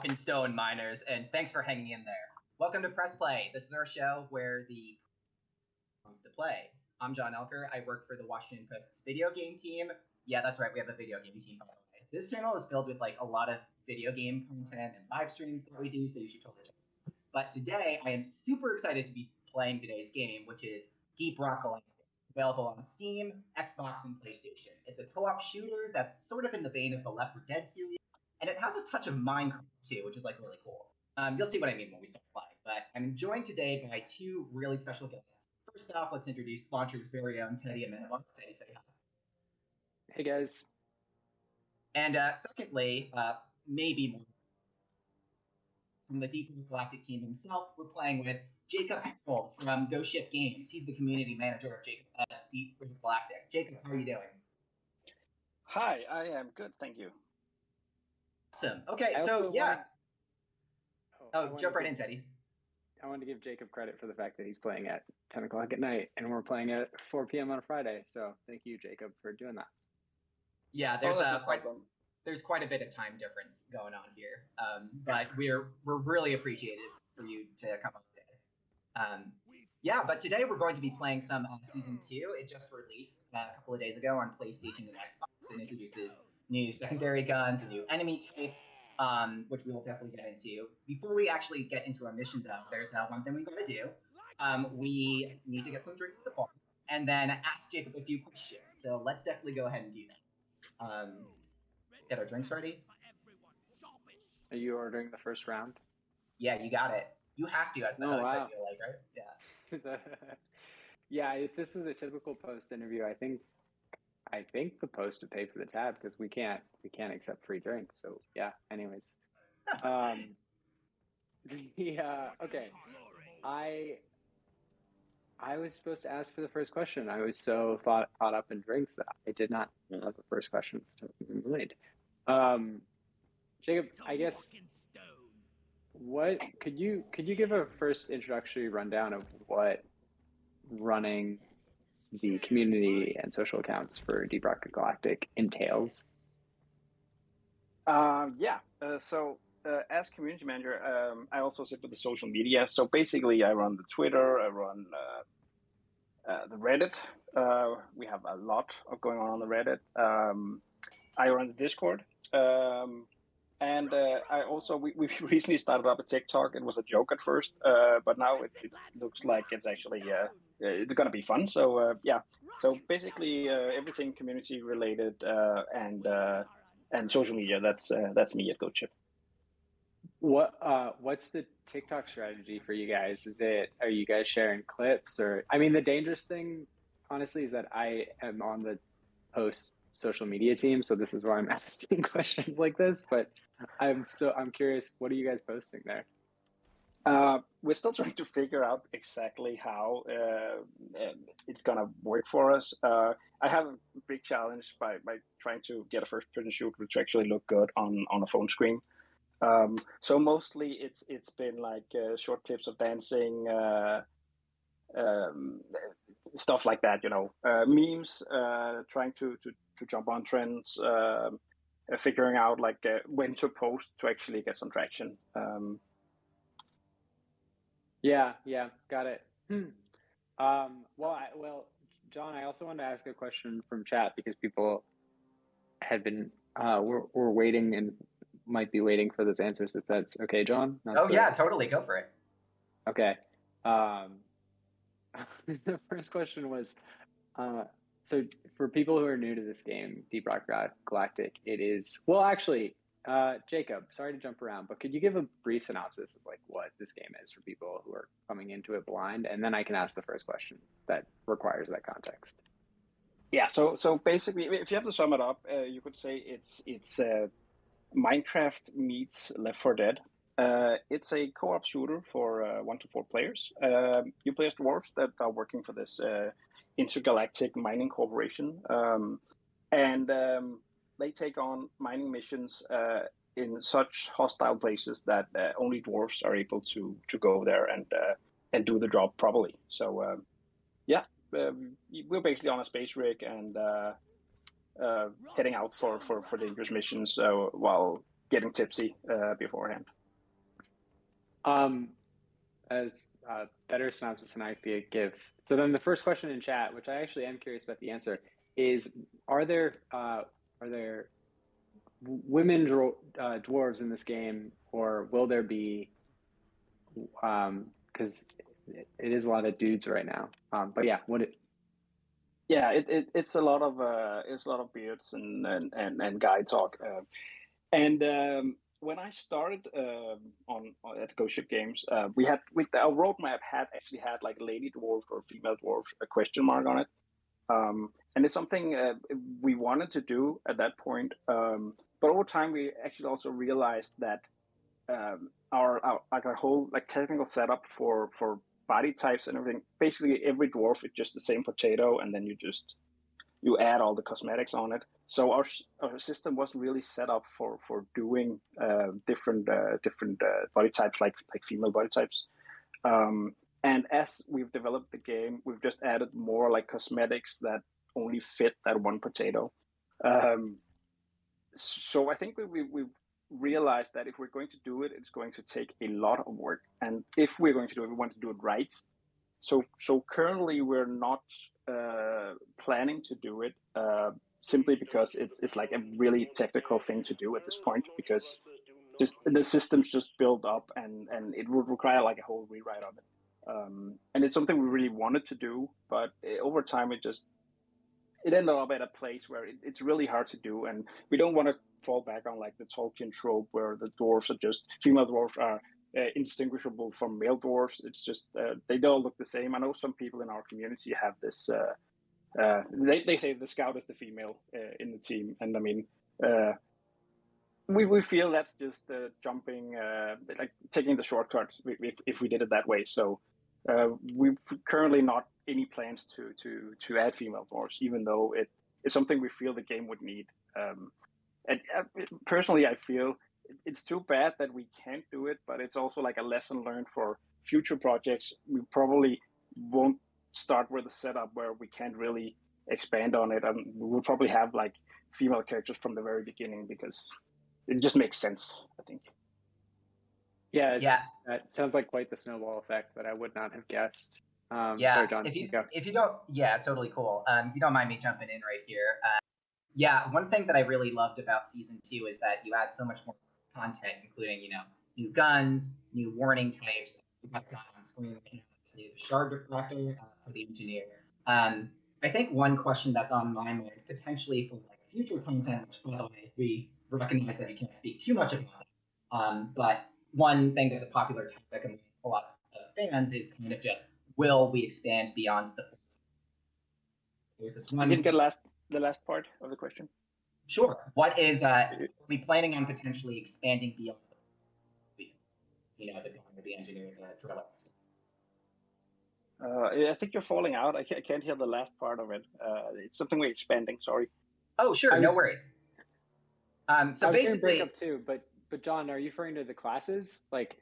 fucking stone miners, and thanks for hanging in there. Welcome to Press Play. This is our show where the comes to play. I'm John Elker. I work for the Washington Post's video game team. Yeah, that's right. We have a video game team, by the way. This channel is filled with like a lot of video game content and live streams that we do, so you should totally check it out. But today, I am super excited to be playing today's game, which is Deep Rock Galactic. It's available on Steam, Xbox, and PlayStation. It's a co-op shooter that's sort of in the vein of the Left 4 Dead series, and it has a touch of Minecraft too, which is like really cool. You'll see what I mean when we start playing. But I'm joined today by two really special guests. First off, let's introduce Launcher's very own Teddy Amenemhart. Teddy, say hi. Hey guys. And secondly, maybe more from the Deep Rock Galactic team himself, we're playing with Jacob Herold from Ghost Ship Games. He's the community manager of Deep Rock Galactic. Jacob, how are you doing? Hi, I am good, thank you. Awesome. Okay, so yeah. Jump right in, Teddy. I want to give Jacob credit for the fact that he's playing at 10 o'clock at night, and we're playing at 4 p.m. on a Friday. So thank you, Jacob, for doing that. Yeah, there's quite a bit of time difference going on here, but we're really appreciative for you to come up today. Yeah, but today we're going to be playing some Season 2. It just released a couple of days ago on PlayStation and Xbox. It introduces new secondary guns, a new enemy type, which we will definitely get into. Before we actually get into our mission, though, there's one thing we got to do. We need to get some drinks at the bar, and then ask Jacob a few questions. So let's definitely go ahead and do that. Let's get our drinks ready. Are you ordering the first round? Yeah, you got it. You have to, as the host, I feel like, right? Yeah. Yeah, if this was a typical post interview, I think the post would pay for the tab because we can't accept free drinks. So yeah. Anyways, okay. I was supposed to ask for the first question. I was so caught up in drinks that I did not have the first question made. Jacob, I guess. What could you give a first introductory rundown of what running the community and social accounts for Deep Rock Galactic entails? So as community manager, I also sit with the social media. So basically, I run the Twitter, I run the Reddit. We have a lot of going on the Reddit. I run the Discord. And I also, we recently started up a TikTok. It was a joke at first, but now it looks like it's actually, it's going to be fun. So so basically everything community related and social media, that's me at GoChip. What's the TikTok strategy for you guys? Are you guys sharing clips or, I mean, the dangerous thing, honestly, is that I am on the post social media team. So this is why I'm asking questions like this, but I'm curious, what are you guys posting there? We're still trying to figure out exactly how it's gonna work for us. I have a big challenge by trying to get a first-person shooter to actually look good on a phone screen. So mostly it's been like short clips of dancing, stuff like that, memes, trying to jump on trends, figuring out like when to post to actually get some traction. Yeah, got it. Well, John, I also wanted to ask a question from chat because people had been were waiting and might be waiting for those answers. If that's okay, John. Yeah, totally, go for it. Okay. The first question was, so for people who are new to this game, Deep Rock Galactic, it is, well, actually, Jacob, sorry to jump around, but could you give a brief synopsis of like what this game is for people who are coming into it blind? And then I can ask the first question that requires that context. Yeah, so basically, if you have to sum it up, you could say it's Minecraft meets Left 4 Dead. It's a co-op shooter for 1 to 4 players. You play as dwarves that are working for this intergalactic mining corporation, and they take on mining missions in such hostile places that only dwarves are able to go there and do the job properly. So we're basically on a space rig and heading out for dangerous missions while getting tipsy beforehand. As better synopsis than I could give. So then the first question in chat, which I actually am curious about the answer, is: Are there women dwarves in this game, or will there be? Because it is a lot of dudes right now. But yeah, it's a lot of beards and guy talk. When I started at Ghost Ship Games, we had our roadmap actually had like lady dwarf or female dwarf, a question mark on it, and it's something we wanted to do at that point. But over time, we actually also realized that our whole like technical setup for body types and everything, basically every dwarf is just the same potato, and then you add all the cosmetics on it. So our system wasn't really set up for doing different body types like female body types. And as we've developed the game, we've just added more like cosmetics that only fit that one potato. So I think we've realized that if we're going to do it, it's going to take a lot of work. And if we're going to do it, we want to do it right. So currently we're not planning to do it simply because it's like a really technical thing to do at this point, because just the system's just built up and it would require like a whole rewrite of it. And it's something we really wanted to do, but over time it ended up at a place where it's really hard to do, and we don't want to fall back on like the Tolkien trope where the dwarves are just female dwarves are indistinguishable from male dwarves. It's just they all look the same. I know some people in our community have this. They say the scout is the female in the team, and I mean, we feel that's just jumping, like taking the shortcut if we did it that way. So we've currently not any plans to add female dwarves, even though it's something we feel the game would need. And personally, I feel it's too bad that we can't do it, but it's also like a lesson learned for future projects. We probably won't start with a setup where we can't really expand on it, and we will probably have like female characters from the very beginning because it just makes sense, I think. Yeah, that sounds like quite the snowball effect that I would not have guessed. Sorry, John, if you don't, totally cool. If you don't mind me jumping in right here. One thing that I really loved about season 2 is that you had so much more content, including, new guns, new warning types. You got on screen right now, the shard Diffractor for the engineer. I think one question that's on my mind, potentially for like future content, which by the way, we recognize that you can't speak too much about that. But one thing that's a popular topic among a lot of fans is kind of just, will we expand beyond the? There's this one. I didn't get the last part of the question. Sure. What is are we planning on potentially expanding beyond the engineer, the drill? I think you're falling out. I can't hear the last part of it. It's something we're expanding. Sorry. Oh, sure. No worries. So I was basically, break up too, but John, are you referring to the classes? Like,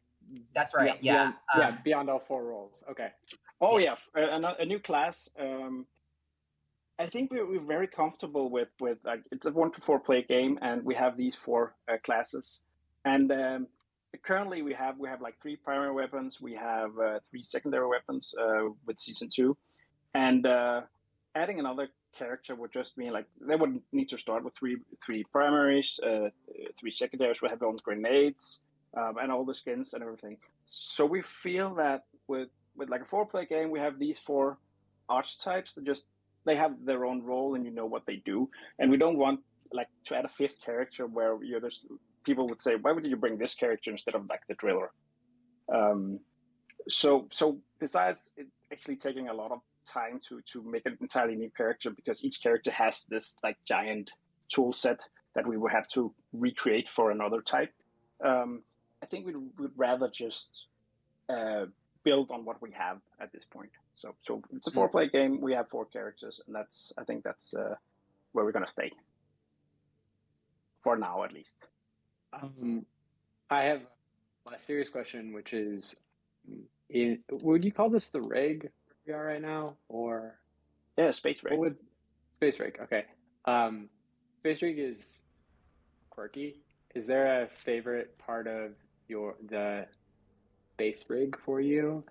that's right. Beyond all 4 roles. Okay. Oh yeah, a new class. I think we're very comfortable with like it's a 1 to 4 play game, and we have these 4 classes, and currently we have like 3 primary weapons. We have 3 secondary weapons with season 2, and adding another character would just mean like they would need to start with three primaries, 3 secondaries. We have their own grenades and all the skins and everything. So we feel that with like a 4-play game, we have these 4 archetypes that they have their own role and you know what they do, and we don't want like to add a 5th character where there's people would say, why would you bring this character instead of like the driller? So besides it actually taking a lot of time to make an entirely new character, because each character has this like giant tool set that we would have to recreate for another type, I think we would rather just build on what we have at this point. So it's a 4-play game. We have 4 characters, and I think that's where we're gonna stay for now, at least. I have a serious question, which is, would you call this the rig we are right now, or? Yeah, space rig. Space rig. Okay. Space rig is quirky. is there a favorite part of the base rig for you?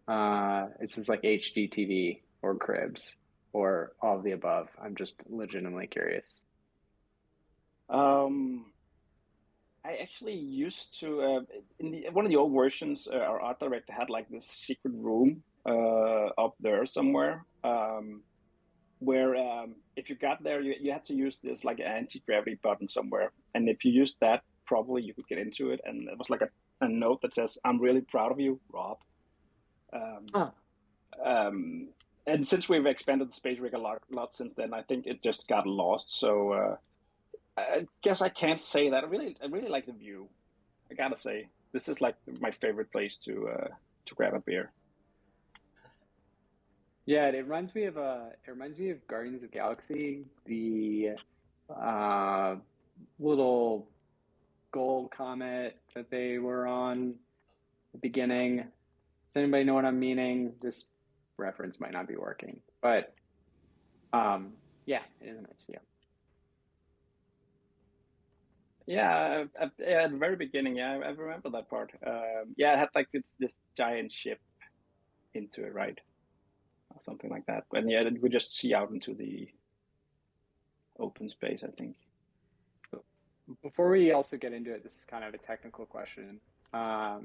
It's just like HDTV or cribs or all of the above. I'm just legitimately curious. I actually used to one of the old versions, our art director had like this secret room up there somewhere, where if you got there, you had to use this like anti-gravity button somewhere, and if you used that properly, you could get into it. And it was like a note that says, "I'm really proud of you, Rob." And since we've expanded the space rig a lot since then, I think it just got lost. So I guess I can't say that. I really like the view. I gotta say, this is like my favorite place to grab a beer. Yeah, it reminds me of Guardians of the Galaxy, the little gold comet that they were on at the beginning. Does anybody know what I'm meaning? This reference might not be working, but yeah, it is a nice view. Yeah, at the very beginning, yeah, I remember that part. Yeah, it had like this giant ship into it, right? Or something like that. And yeah, we just see out into the open space, I think. Before we also get into it, this is kind of a technical question. I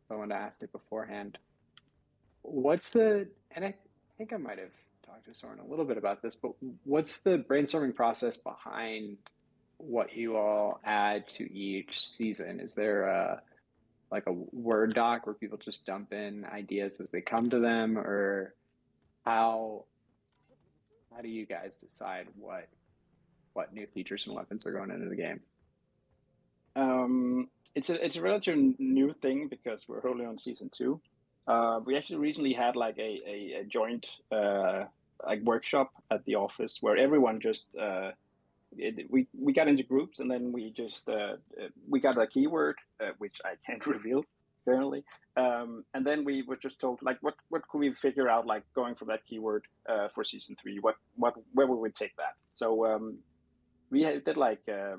wanted to ask it beforehand. And I think I might have talked to Soren a little bit about this, but what's the brainstorming process behind what you all add to each season? Is there like a Word doc where people just dump in ideas as they come to them, or how do you guys decide what new features and weapons are going into the game? It's a relatively new thing because we're only on season 2. We actually recently had like a joint like workshop at the office where everyone just we got into groups, and then we just we got a keyword which I can't reveal currently, and then we were just told like what could we figure out like going for that keyword for season 3, where would we take that. So we did like I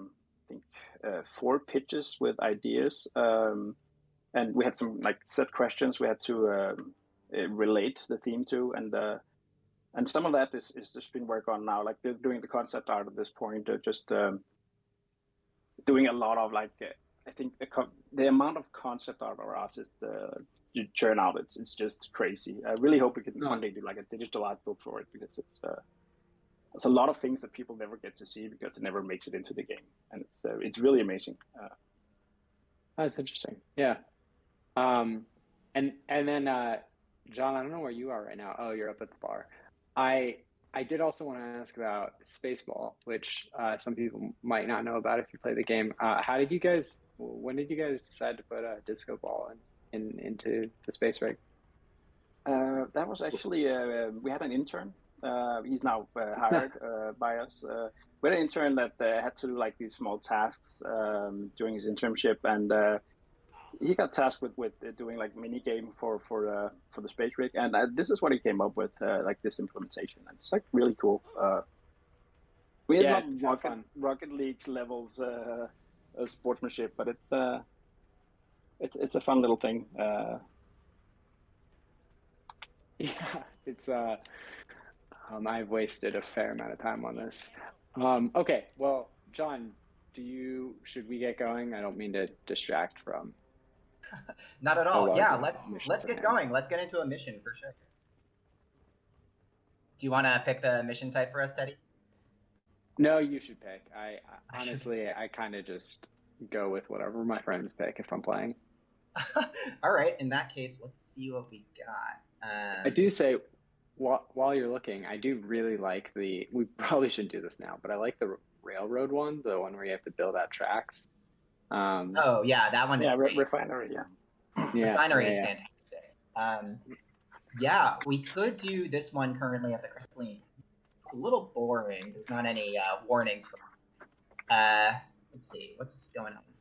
think 4 pitches with ideas, and we had some like set questions we had to relate the theme to, and some of that is just been work on now. Like they're doing the concept art at this point. They're just doing a lot of like I think the amount of concept art for us is you churn out. It's just crazy. I really hope we can one day do like a digital art book for it, because it's a lot of things that people never get to see because it never makes it into the game, and it's really amazing. That's interesting. Yeah. And then John, I don't know where you are right now. Oh, you're up at the bar. I did also want to ask about Spaceball, which some people might not know about if you play the game. When did you guys decide to put a disco ball into the space rig? That was actually we had an intern. He's now hired by us. We had an intern that had to do like these small tasks during his internship, and he got tasked with doing like mini game for the space rig, and this is what he came up with, like this implementation. And it's like really cool. We have not Rocket League levels sportsmanship, but it's a fun little thing. Yeah, it's I've wasted a fair amount of time on this. Okay, well, John, should we get going? I don't mean to distract from. Not at all. Yeah, let's get going. Let's get into a mission for sure. Do you want to pick the mission type for us, Teddy? No, you should pick. I honestly, I kind of just go with whatever my friends pick if I'm playing. All right. In that case, let's see what we got. I do say, while you're looking, I do really like we probably shouldn't do this now, but I like the railroad one, the one where you have to build out tracks. Oh yeah, that one. Yeah, Refinery. Yeah, Refinery is fantastic. Yeah, we could do this one currently at the Crystalline. It's a little boring. There's not any warnings. Let's see what's going on here.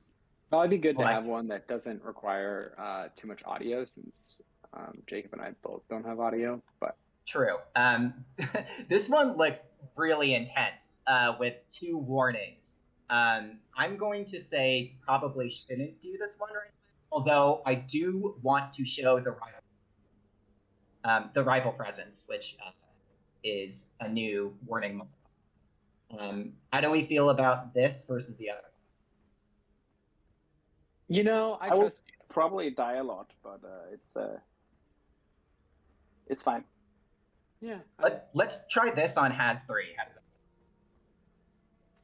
Well, it'd be good to have one that doesn't require too much audio, since Jacob and I both don't have audio. But true. This one looks really intense with 2 warnings. I'm going to say probably shouldn't do this one right now, although I do want to show the rival presence, which is a new warning mode. How do we feel about this versus the other? You know, I will trust you. probably die a lot, but it's fine. Yeah. Let's try this on Has 3. How does that sound?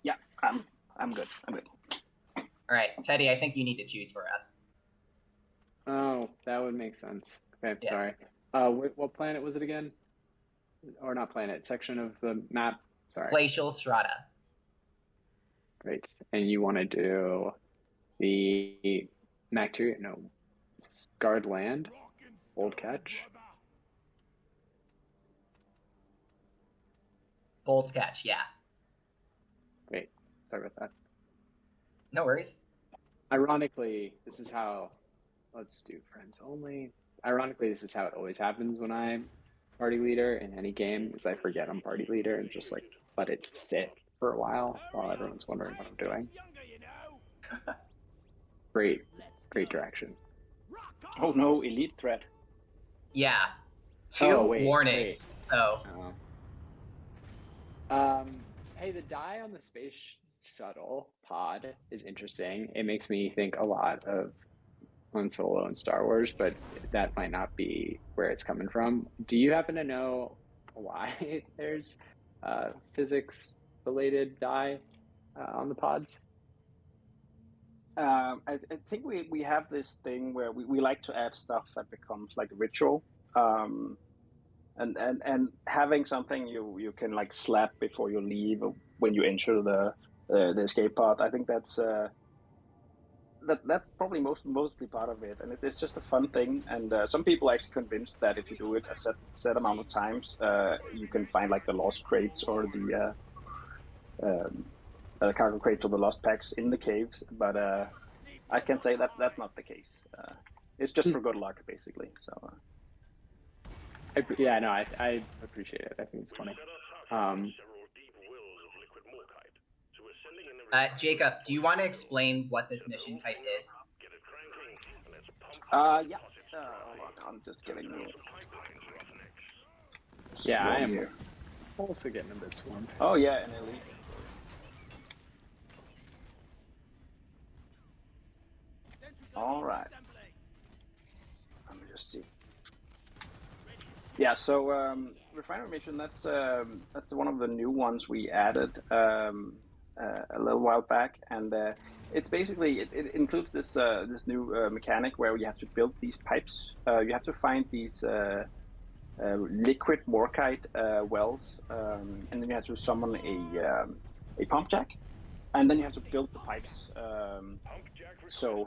Yeah, I'm good. I'm good. All right, Teddy, I think you need to choose for us. Oh, that would make sense. Okay, Yeah. sorry. What planet was it again? Or not planet, section of the map? Sorry. Glacial Strata. Great. And you want to do the Bacteria? No. Scarred Land? Old Catch? Bolt Catch, yeah. Wait, sorry about that. No worries. Ironically, this is how, let's do friends only. Ironically, this is how it always happens when I'm party leader in any game, is I forget I'm party leader and just like let it sit for a while everyone's wondering what I'm doing. Great direction. Oh no, elite threat. Yeah. Two warnings. Oh. Hey, the die on the space shuttle pod is interesting. It makes me think a lot of Han Solo and Star Wars, but that might not be where it's coming from. Do you happen to know why there's physics-related die on the pods? I think we have this thing where we like to add stuff that becomes like a ritual, and having something you can like slap before you leave when you enter the escape pod. I think that's probably mostly part of it, and it's just a fun thing. And some people are actually convinced that if you do it a set amount of times, you can find like the lost crates or the cargo crates or the lost packs in the caves. But I can say that that's not the case. It's just for good luck, basically. So. Yeah, no, I appreciate it. I think it's funny. Jacob, do you want to explain what this mission type is? Yeah. Hold on, I'm just getting the. Yeah, I am here. Also getting a bit swarmed. Oh yeah, an elite. All right. Let me just see. Yeah, so Refinery mission, that's one of the new ones we added a little while back, and it's basically it includes this this new mechanic where you have to build these pipes. You have to find these liquid morkite wells, and then you have to summon a pump jack, and then you have to build the pipes. So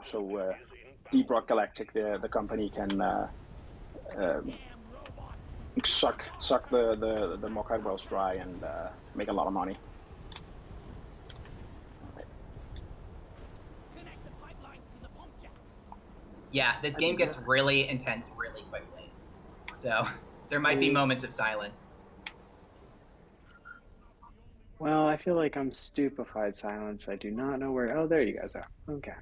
Deep Rock Galactic, the company, can suck the morkite wells dry and make a lot of money. Yeah, this game gets really intense really quickly, so there might be moments of silence. Well, I feel like I'm stupefied silence. I do not know where. Oh, there you guys are. Okay.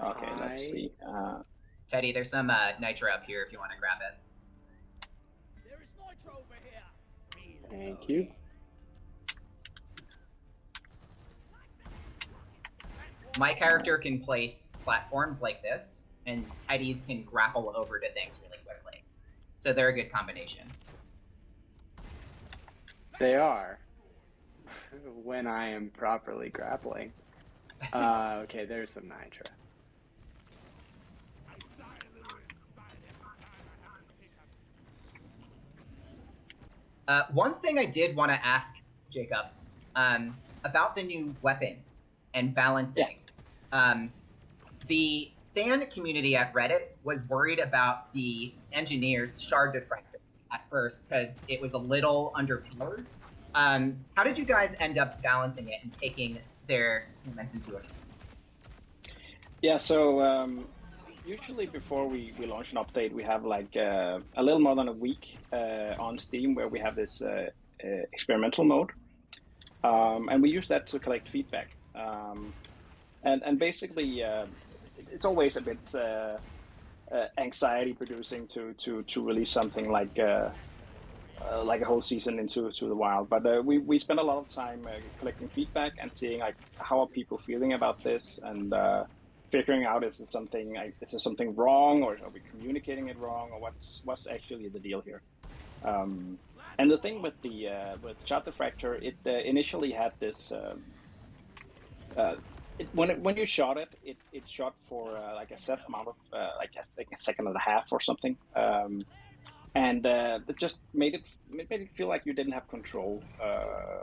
Okay, let's see. Teddy, there's some nitro up here if you want to grab it. There is nitro over here. Thank you. My character can place platforms like this, and Teddy's can grapple over to things really quickly. So they're a good combination. They are. When I am properly grappling. Okay, there's some nitro. One thing I did want to ask, Jacob, about the new weapons and balancing. Yeah. The fan community at Reddit was worried about the engineer's shard diffractor at first because it was a little underpowered. How did you guys end up balancing it and taking their comments into account? Yeah, so usually before we launch an update, we have like a little more than a week on Steam where we have this experimental mode, and we use that to collect feedback. And basically, it's always a bit anxiety producing to release something like a whole season into the wild. But we spend a lot of time collecting feedback and seeing like how are people feeling about this, and figuring out is there something wrong, or are we communicating it wrong, or what's actually the deal here. And the thing with the Diffractor, it initially had this. When you shot it, it shot for like a set amount of like I think a second and a half or something, and it just made it feel like you didn't have control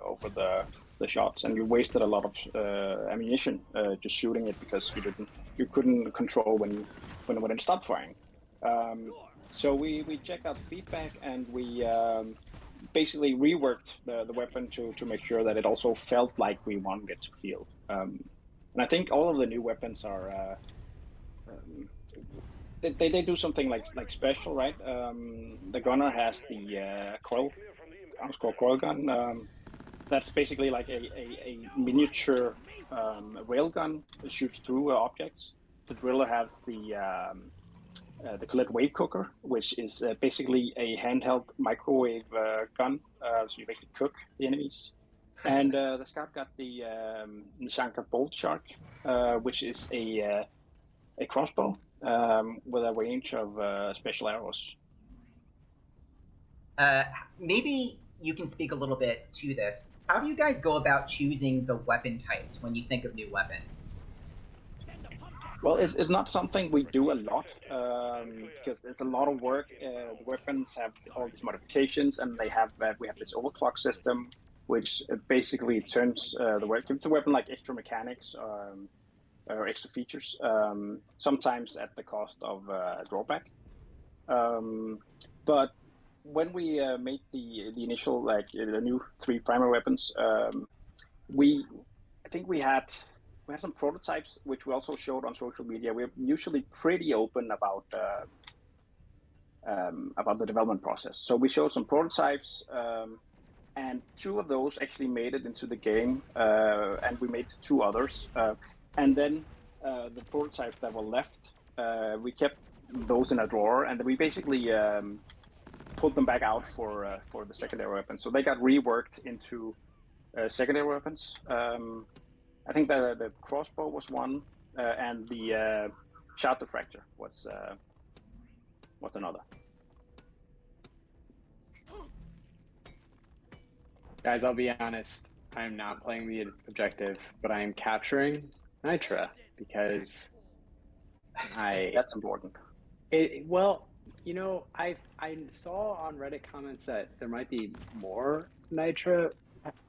over the shots, and you wasted a lot of ammunition just shooting it because you couldn't control when it stopped firing. So we checked out feedback, and we basically reworked the weapon to make sure that it also felt like we wanted it to feel. And I think all of the new weapons are they do something like special, right? The gunner has the Coil Gun. That's basically like a miniature railgun that shoots through objects. The driller has the Colette Wave Cooker, which is basically a handheld microwave gun, so you basically cook the enemies. And the scout got the Jacob Boltshark, which is a crossbow with a range of special arrows. Maybe you can speak a little bit to this. How do you guys go about choosing the weapon types when you think of new weapons? Well, it's not something we do a lot because it's a lot of work. The weapons have all these modifications, and we have this overclock system, which basically turns gives the weapon like extra mechanics or extra features, sometimes at the cost of drawback. But when we made the initial the new 3 primary weapons, I think we had some prototypes which we also showed on social media. We're usually pretty open about the development process. So we showed some prototypes, and 2 of those actually made it into the game, and we made 2 others. And then the prototypes that were left, we kept those in a drawer, and we basically pulled them back out for the secondary weapons. So they got reworked into secondary weapons. I think the crossbow was one, and the shout Diffractor was another. Guys, I'll be honest. I am not playing the objective, but I am capturing Nitra because That's important. Well, you know, I saw on Reddit comments that there might be more Nitra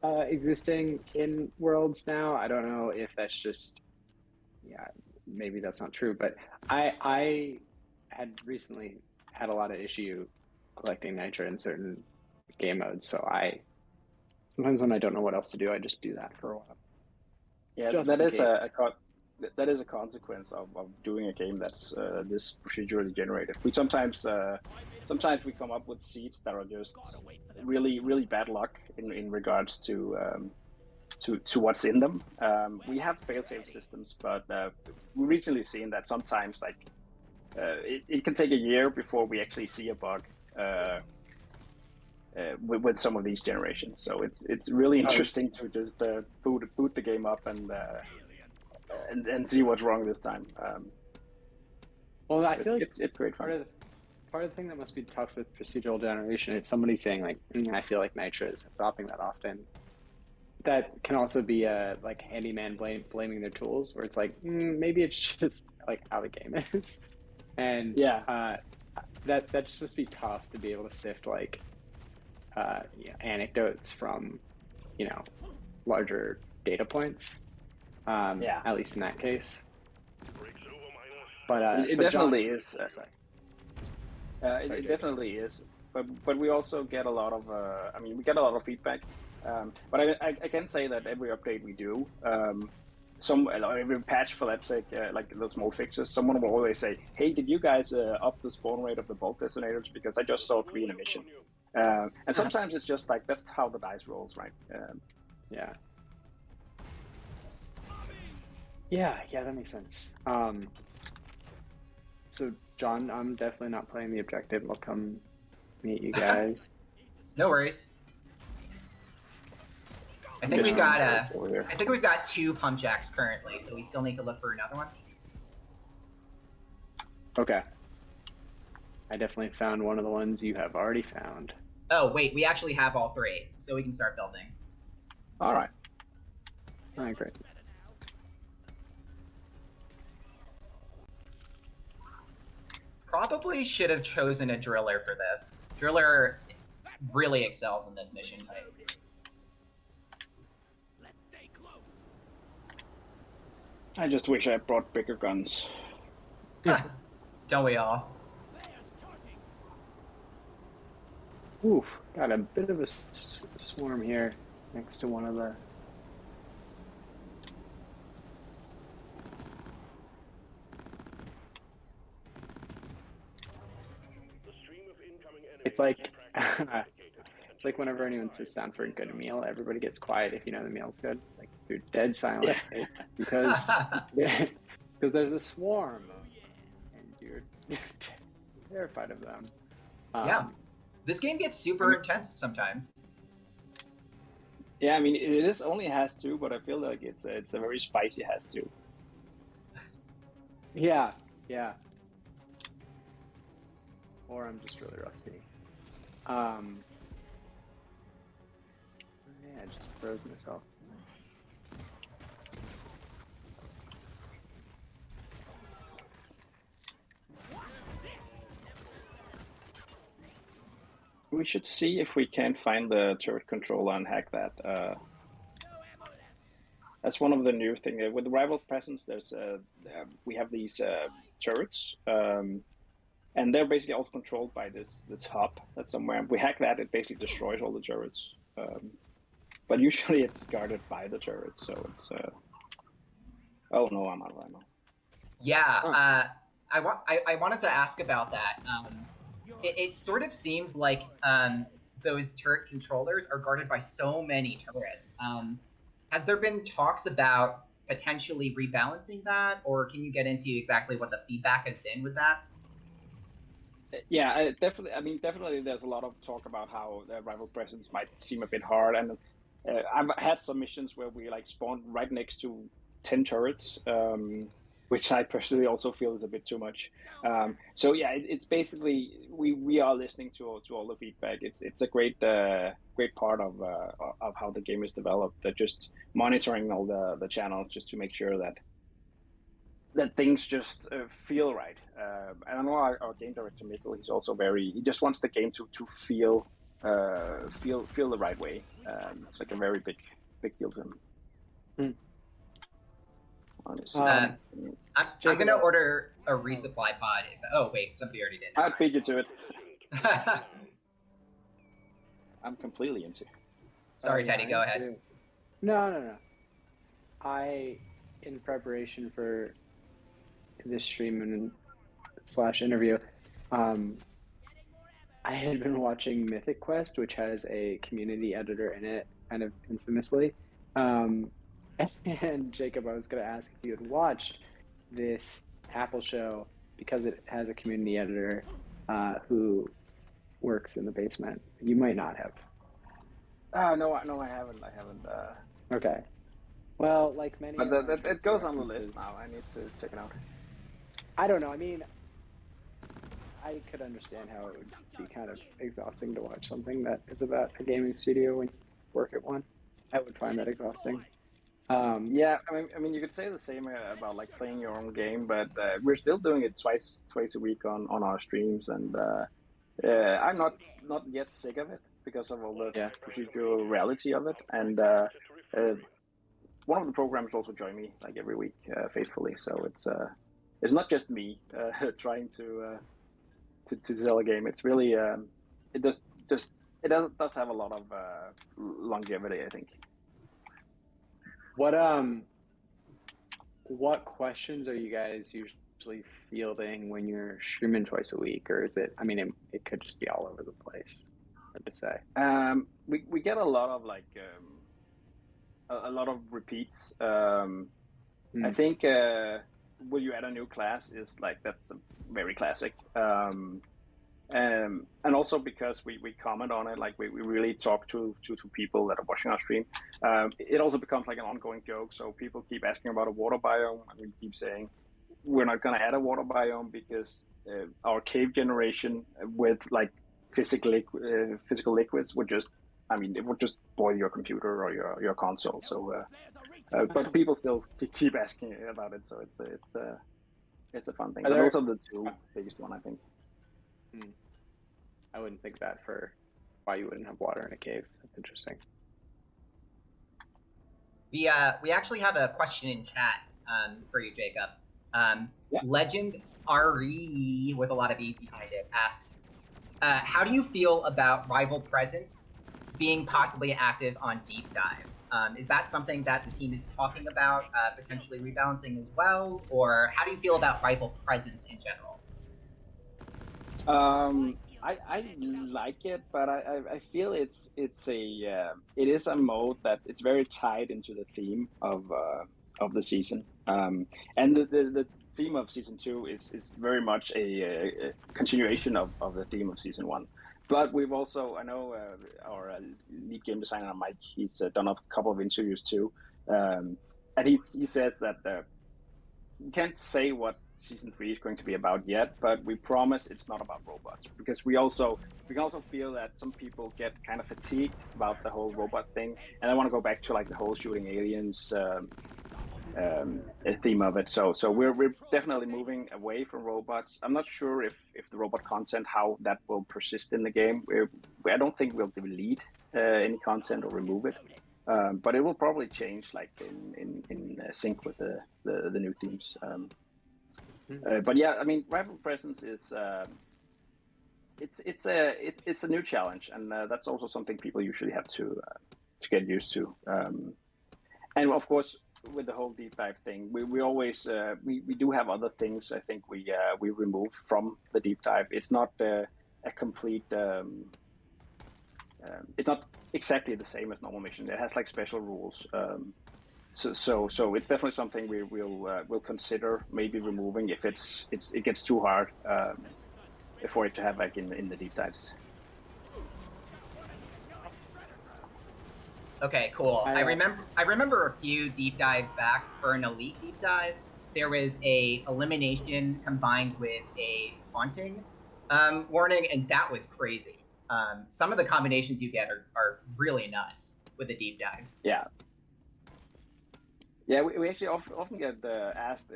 existing in worlds now. I don't know if that's just, maybe that's not true, but I had recently had a lot of issue collecting Nitra in certain game modes, so sometimes when I don't know what else to do, I just do that for a while. Yeah, just that is a consequence of doing a game that's this procedurally generated. We sometimes we come up with seeds that are just really, really bad luck in regards to what's in them. We have fail-safe systems, but we've recently seen that sometimes it can take a year before we actually see a bug with some of these generations. So it's really interesting to just boot the game up and see what's wrong this time. Well, I feel like it's great fun. Part of the thing that must be tough with procedural generation, if somebody's saying like, I feel like Nitra is dropping that often, that can also be a like handyman blaming their tools, where it's like maybe it's just like how the game is, and that just must be tough to be able to sift like anecdotes from larger data points. At least in that case. But it definitely is. It definitely is. But we also get a lot of. We get a lot of feedback. But I can say that every update we do, every patch for that sake, like the small fixes, someone will always say, "Hey, did you guys up the spawn rate of the bolt detonators? Because I just saw 3 in a mission." And sometimes it's just like that's how the dice rolls, right? Yeah. Yeah, that makes sense. So John, I'm definitely not playing the objective. I'll come meet you guys. No worries. I think we've got 2 pump jacks currently, so we still need to look for another one. Okay. I definitely found one of the ones you have already found. Oh wait, we actually have all 3, so we can start building. All right. All right, great. Probably should have chosen a driller for this. Driller really excels in this mission type. Let's stay close. I just wish I brought bigger guns. Don't we all? Oof, got a bit of a swarm here next to one of the... It's like it's like whenever anyone sits down for a good meal, everybody gets quiet if you know the meal's good. It's like you're dead silent because there's a swarm and you're terrified of them. Yeah, this game gets super intense sometimes. Yeah, I mean it only has 2, but I feel like it's a very spicy has 2. Yeah. Or I'm just really rusty. Yeah, I just froze myself. We should see if we can't find the turret controller and hack that. That's one of the new things. With the Rival Presence, there's we have these turrets, and they're basically all controlled by this hub that's somewhere. If we hack that, it basically destroys all the turrets. But usually it's guarded by the turrets, so it's... Oh no, I'm out of ammo. Yeah, I wanted to ask about that. It sort of seems like those turret controllers are guarded by so many turrets. Has there been talks about potentially rebalancing that, or can you get into exactly what the feedback has been with that? Yeah, definitely. I mean, definitely, there's a lot of talk about how the Rival Presence might seem a bit hard, and I've had some missions where we like spawned right next to 10 turrets, which I personally also feel is a bit too much. So yeah, it's basically we are listening to all the feedback. It's a great part of how the game is developed. Just monitoring all the channels just to make sure that things just feel right. And I know our game director Mikkel, he's also he just wants the game to feel the right way. It's like a very big deal to him. I'm gonna order a resupply pod. Oh wait, somebody already did. I'd beat you to it. I'm completely into it. Sorry, Teddy, go ahead. No. In preparation for this stream and / interview, I had been watching Mythic Quest, which has a community editor in it, kind of infamously. And Jacob, I was going to ask if you had watched this Apple show because it has a community editor who works in the basement. You might not have. No, I haven't. Okay. Well, like many. But it goes on the list now. I need to check it out. I don't know. I mean, I could understand how it would be kind of exhausting to watch something that is about a gaming studio when you work at one. I would find that exhausting. Yeah, I mean, you could say the same about like playing your own game, but we're still doing it twice a week on our streams, and I'm not yet sick of it because of all the procedural reality of it. And one of the programmers also join me like every week faithfully, so it's not just me trying to sell a game. It's really it does have a lot of longevity, I think. What what questions are you guys usually fielding when you're streaming twice a week, or is it? I mean, it could just be all over the place. Hard to say. We get a lot of like a lot of repeats. I think will you add a new class is like that's a very classic. And also because we comment on it, like we really talk to people that are watching our stream. It also becomes like an ongoing joke. So people keep asking about a water biome, and we keep saying we're not going to add a water biome because our cave generation with like physical liquids would just, I mean, it would just boil your computer or your console. So, but people still keep asking about it. So it's a fun thing. But those are the two biggest one, I think. I wouldn't think that for why you wouldn't have water in a cave. That's interesting. We actually have a question in chat for you, Jacob. Yeah. Legend RE with a lot of E's behind it asks, how do you feel about rival presence being possibly active on Deep Dive? Is that something that the team is talking about, potentially rebalancing as well? Or how do you feel about rival presence in general? I like it, but I feel it is a mode that it's very tied into the theme of the season. And the theme of season 2 is very much a continuation of the theme of season 1. But we've also, I know our lead game designer Mike, he's done a couple of interviews too, and he says that you can't say what season 3 is going to be about yet, but we promise it's not about robots, because we can also feel that some people get kind of fatigued about the whole robot thing, and I want to go back to like the whole shooting aliens theme of it. So we're definitely moving away from robots. I'm not sure if the robot content, how that will persist in the game. I don't think we'll delete any content or remove it, but it will probably change like in sync with the new themes. But yeah, I mean, rival presence is it's a new challenge, and that's also something people usually have to get used to. And of course, with the whole deep dive thing, we always we do have other things. I think we remove from the deep dive. It's not a complete. It's not exactly the same as normal mission. It has like special rules. So it's definitely something we'll consider maybe removing if it gets too hard for it to have like in the deep dives. Okay, cool. I remember a few deep dives back. For an elite deep dive, there was a elimination combined with a haunting warning, and that was crazy. Some of the combinations you get are really nuts with the deep dives. Yeah. Yeah, we actually often get asked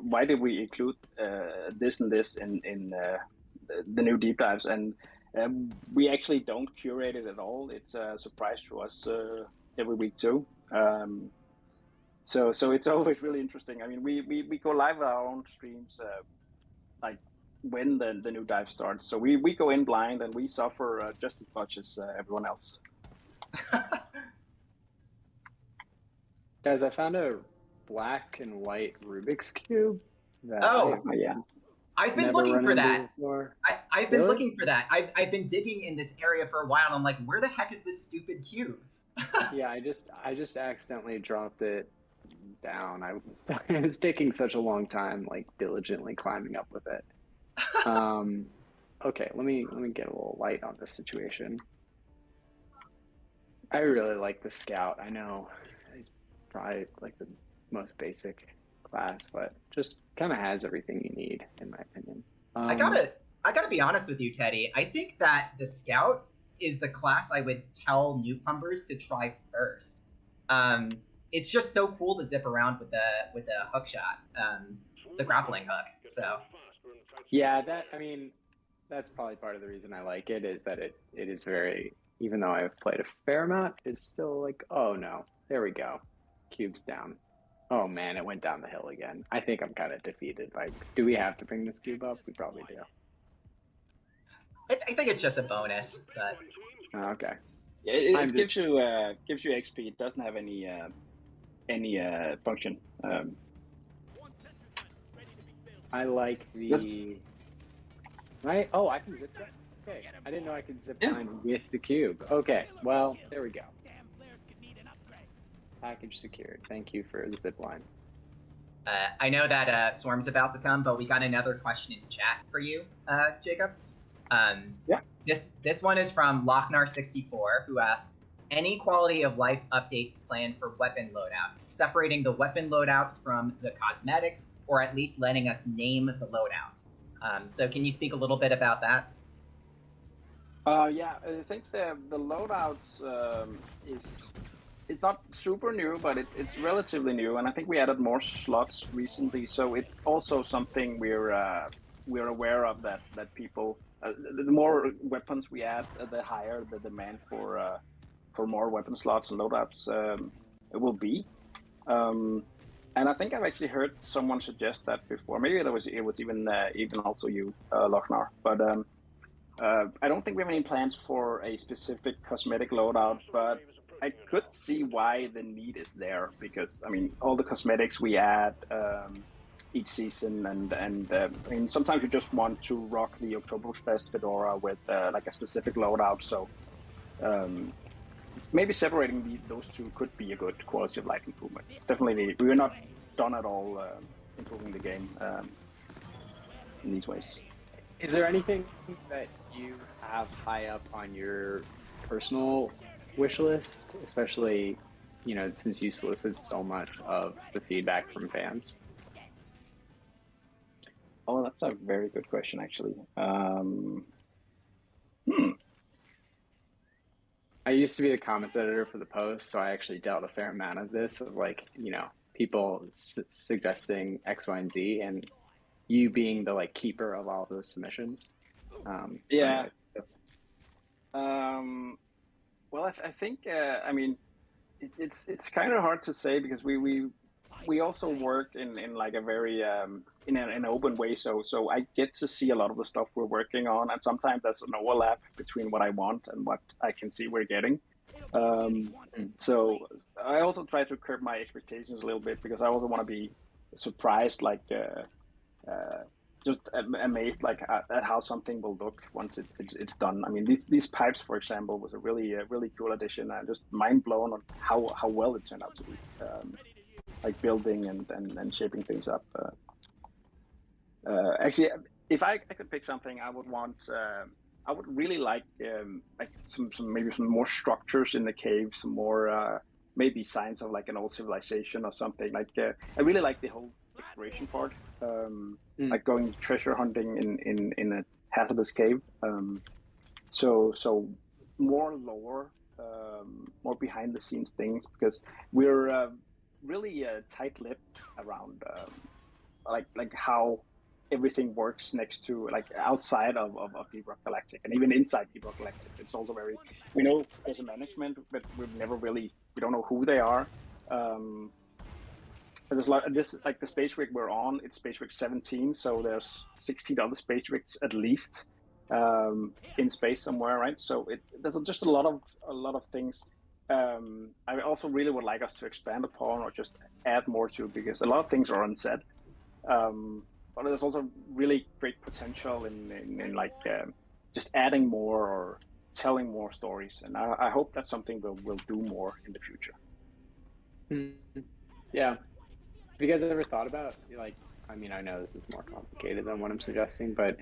why did we include this and this in the new deep dives, and we actually don't curate it at all. It's a surprise to us every week too. So it's always really interesting. I mean, we go live with our own streams like when the new dive starts. So we go in blind and we suffer just as much as everyone else. Guys, I found a black and white Rubik's Cube. Yeah. I've been looking for that. I've been Really? looking for that. I've been digging in this area for a while, and I'm like, where the heck is this stupid cube? Yeah, I just accidentally dropped it down. It was taking such a long time, like diligently climbing up with it. Okay, let me get a little light on this situation. I really like the Scout. I know it's probably like the most basic class, but just kind of has everything you need, in my opinion. I gotta be honest with you, Teddy. I think that the Scout is the class I would tell newcomers to try first. It's just so cool to zip around with the hook shot, the grappling hook. So yeah, that's probably part of the reason I like it, is that it is very, even though I've played a fair amount, it's still like, oh no, there we go, cube's down. Oh man, it went down the hill again. I think I'm kind of defeated. Like, do we have to bring this cube up? We probably do. I think it's just a bonus, but Okay. Yeah, it gives you XP. It doesn't have any any function. I like the. Right? Oh, I can zip line. Okay, I didn't know I could zip line with the cube. Okay, well, there we go. Package secured. Thank you for the zip line. I know that Storm's about to come, but we got another question in chat for you, Jacob. Yeah. This one is from Lochnar64, who asks, any quality of life updates planned for weapon loadouts, separating the weapon loadouts from the cosmetics, or at least letting us name the loadouts? So can you speak a little bit about that? Yeah, I think the loadouts it's not super new, but it's relatively new, and I think we added more slots recently. So it's also something we're aware of that people the more weapons we add, the higher the demand for more weapon slots and loadouts it will be. And I think I've actually heard someone suggest that before. Maybe it was even also you, Lochnar. But I don't think we have any plans for a specific cosmetic loadout, but I could see why the need is there, because I mean all the cosmetics we add each season, and I mean sometimes you just want to rock the Oktoberfest fedora with like a specific loadout. So maybe separating those two could be a good quality of life improvement. Definitely, we are not done at all improving the game in these ways. Is there anything that you have high up on your personal wish list, especially, you know, since you solicit so much of the feedback from fans? Oh, that's a very good question, actually. I used to be the comments editor for the Post, so I actually dealt a fair amount of this, of like, you know, people suggesting X, Y, and Z, and you being the like keeper of all those submissions. Yeah. Anyway, Well, I think I mean it's kind of hard to say, because we also work in like a very in an open way, so I get to see a lot of the stuff we're working on, and sometimes there's an overlap between what I want and what I can see we're getting. So I also try to curb my expectations a little bit, because I also want to be surprised, like just amazed like at how something will look once it's done. I mean, these pipes, for example, was a really cool addition, and just mind blown on how well it turned out to be. Like building and shaping things up. Actually, if I could pick something, I would want. I would really like some maybe some more structures in the cave, some more maybe signs of like an old civilization or something. Like I really like the whole exploration part, like going treasure hunting in a hazardous cave. So more lore, more behind the scenes things, because we're really tight-lipped around like how everything works next to, like outside of Deep Rock Galactic, and even inside Deep Rock Galactic. It's also very, we know there's a management, but we don't know who they are. But there's this, like the space rig we're on, it's space rig 17, so there's 16 other space rigs at least in space somewhere, right? So there's just a lot of things. I also really would like us to expand upon or just add more to, because a lot of things are unsaid. But there's also really great potential in like just adding more or telling more stories, and I hope that's something we'll do more in the future. Yeah. Have you guys ever thought about, like, I mean, I know this is more complicated than what I'm suggesting, but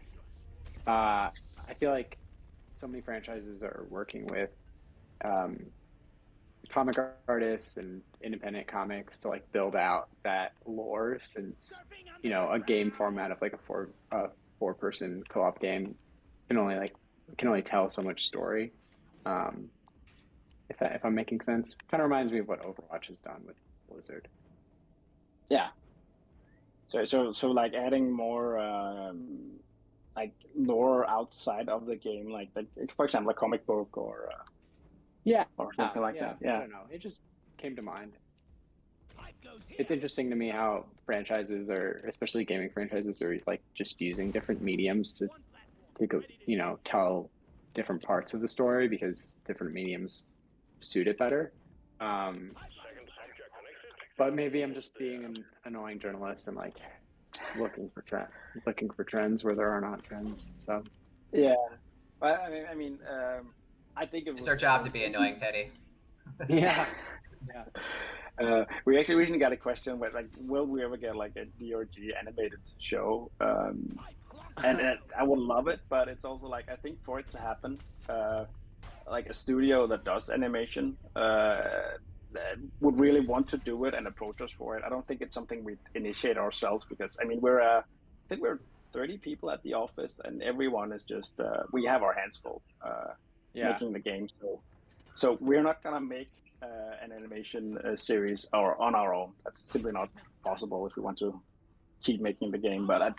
I feel like so many franchises are working with comic artists and independent comics to like build out that lore, since, you know, a game format of like a four-person co-op game can only tell so much story. If I'm making sense, kind of reminds me of what Overwatch has done with Blizzard. Yeah. So like adding more like lore outside of the game, like for example a comic book or something like that. Yeah. I don't know. It just came to mind. It's interesting to me how franchises are, especially gaming franchises, are like just using different mediums to you know, tell different parts of the story, because different mediums suit it better. But maybe I'm just being an annoying journalist and like looking for trends where there are not trends. So Yeah, but I think It's our job to be annoying, Teddy. yeah. We actually recently got a question where like, will we ever get like a DRG animated show? And I would love it, but it's also like I think for it to happen, like a studio that does animation that would really want to do it and approach us for it. I don't think it's something we initiate ourselves because I mean I think we're 30 people at the office and everyone is just we have our hands full making the game. So we're not gonna make an animation series or on our own. That's simply not possible if we want to keep making the game. But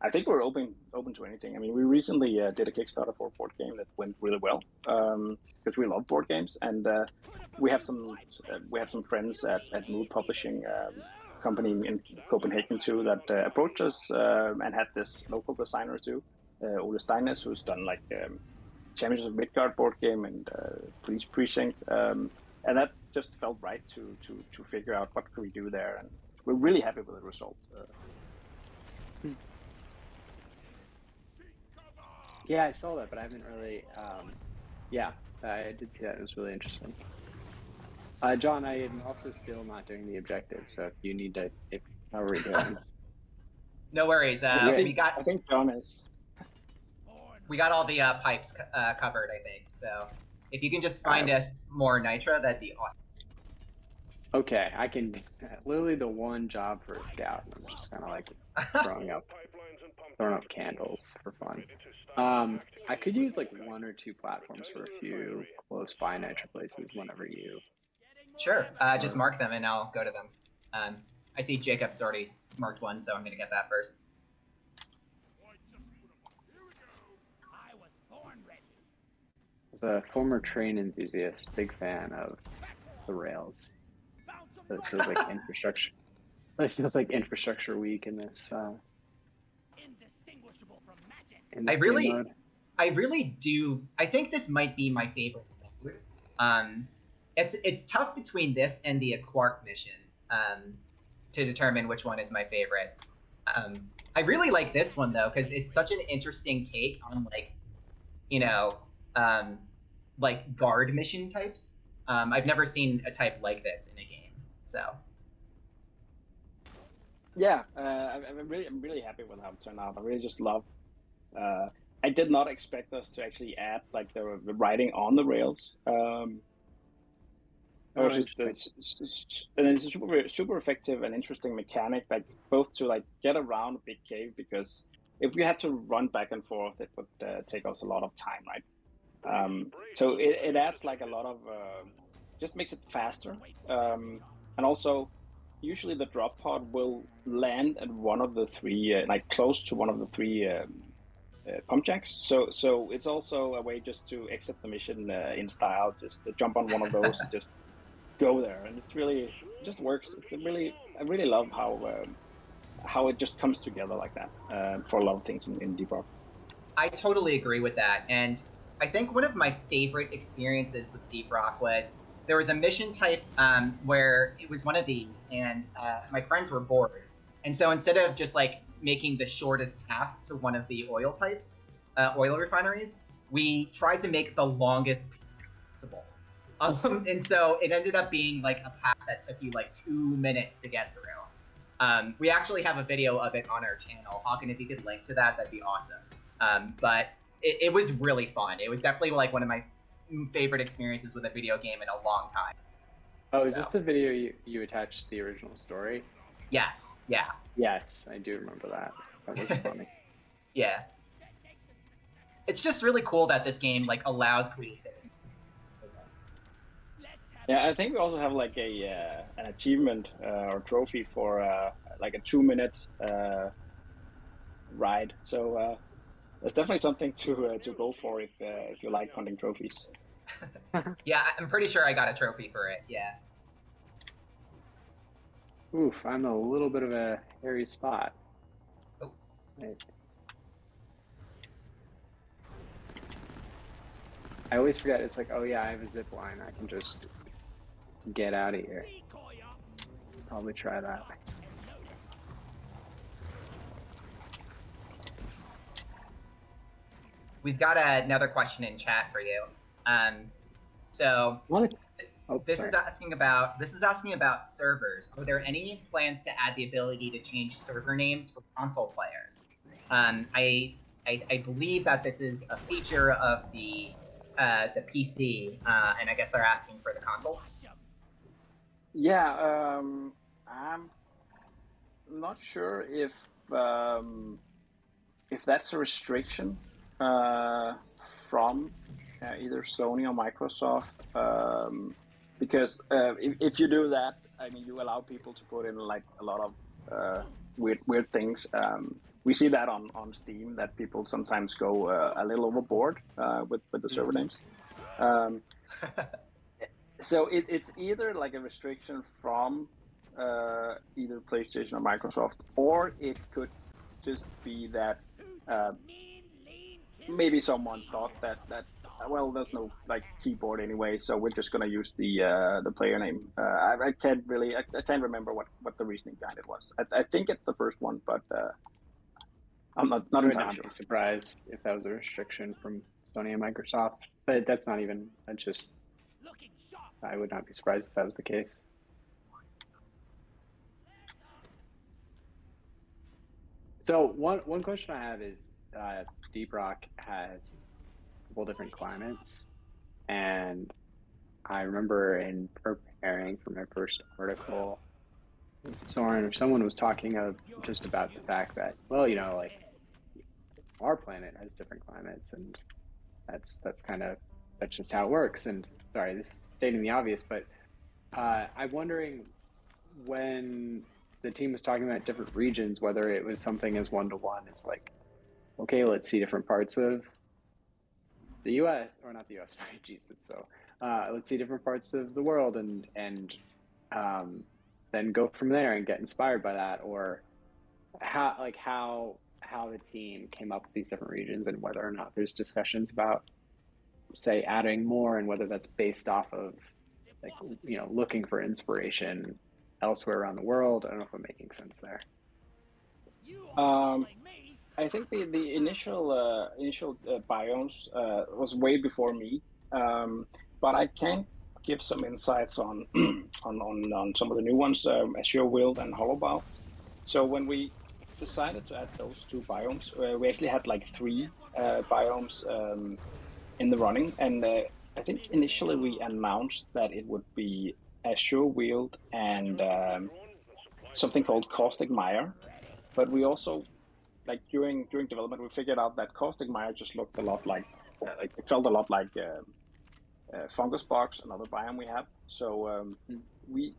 I think we're open to anything. I mean, we recently did a Kickstarter for a board game that went really well because we love board games, and we have some friends at Mood Publishing company in Copenhagen too that approached us and had this local designer too, Ole Steines, who's done like Champions of Midgard board game and Police Precinct, and that just felt right to figure out what could we do there, and we're really happy with the result. Yeah, I saw that, but I haven't really. I did see that. It was really interesting. John, I am also still not doing the objective, so if you need to, how are we doing? No worries. I think John is. We got all the pipes covered, I think. So if you can just find us more nitra, that'd be awesome. Okay, I can. Literally the one job for a scout. I'm just kind of like throwing up candles for fun. I could use like 1 or 2 platforms for a few close by nitra places whenever you. Sure. Just mark them and I'll go to them. I see Jacob's already marked one, so I'm gonna get that first. As a former train enthusiast, big fan of the rails. It feels like infrastructure. It feels like infrastructure week in this. In this I really do. I think this might be my favorite mode. It's tough between this and the Quark mission to determine which one is my favorite. I really like this one though because it's such an interesting take on like guard mission types. I've never seen a type like this in a game, so. Yeah, I'm really happy with how it turned out. I really just love. I did not expect us to actually add like the writing on the rails. And it's a super effective and interesting mechanic, like both to like get around a big cave because if we had to run back and forth, it would take us a lot of time, right? So it adds like a lot of, just makes it faster, and also usually the drop pod will land at one of the 3, like close to one of the 3 pump jacks. So it's also a way just to exit the mission in style, just to jump on one of those and just go there, and it just works. I really love how it just comes together like that for a lot of things in Deep Rock. I totally agree with that, and I think one of my favorite experiences with Deep Rock was there was a mission type where it was one of these, and my friends were bored, and so instead of just like making the shortest path to one of the oil pipes, oil refineries, we tried to make the longest possible. And so it ended up being like a path that took you like 2 minutes to get through. We actually have a video of it on our channel. Hawken, if you could link to that, that'd be awesome. But it was really fun. It was definitely like one of my favorite experiences with a video game in a long time. Oh, is this the video you attached to the original story? Yes, yeah. Yes, I do remember that. That was funny. Yeah. It's just really cool that this game like allows creativity. Yeah, I think we also have like an achievement or trophy for like a 2-minute ride. So that's definitely something to go for if you like hunting trophies. Yeah, I'm pretty sure I got a trophy for it. Yeah. Oof, I'm a little bit of a hairy spot. Oh. Right. I always forget. It's like, oh yeah, I have a zip line. I can just get out of here. probably try that. We've got another question in chat for you. This is asking about servers. Are there any plans to add the ability to change server names for console players? I believe that this is a feature of the PC, and I guess they're asking for the console. Yeah, I'm not sure if that's a restriction from either Sony or Microsoft, because if you do that, I mean, you allow people to put in like a lot of weird things. We see that on Steam, that people sometimes go a little overboard with the server names. So it's either like a restriction from either PlayStation or Microsoft, or it could just be that maybe someone thought that well, there's no like keyboard anyway, so we're just gonna use the player name. I can't remember what the reasoning behind it was. I think it's the first one, but I'm not entirely sure. I would not be surprised if that was a restriction from Sony and Microsoft, but that's not even. That's just. I would not be surprised if that was the case. So one question I have is, Deep Rock has a couple different climates, and I remember in preparing for my first article, Soren or someone was talking just about the fact that, well, you know, like our planet has different climates, and that's just how it works. And sorry, this is stating the obvious, but I'm wondering, when the team was talking about different regions, whether it was something as one-to-one as like, okay, let's see different parts of the U.S. or not the U.S. Sorry, geez, that's so. Let's see different parts of the world, and then go from there and get inspired by that, or how the team came up with these different regions, and whether or not there's discussions about, say, adding more, and whether that's based off of, like, you know, looking for inspiration elsewhere around the world. I don't know if I'm making sense there. I think the initial biomes was way before me, but I can give some insights on on some of the new ones, Azure Wild and Hollowbow. So when we decided to add those two biomes, we actually had like 3 biomes in the running, and I think initially we announced that it would be Azure Wild and something called Caustic Mire, but we also, like during development, we figured out that Caustic Mire just looked a lot like it felt a lot like Fungus Box, another biome we have. So we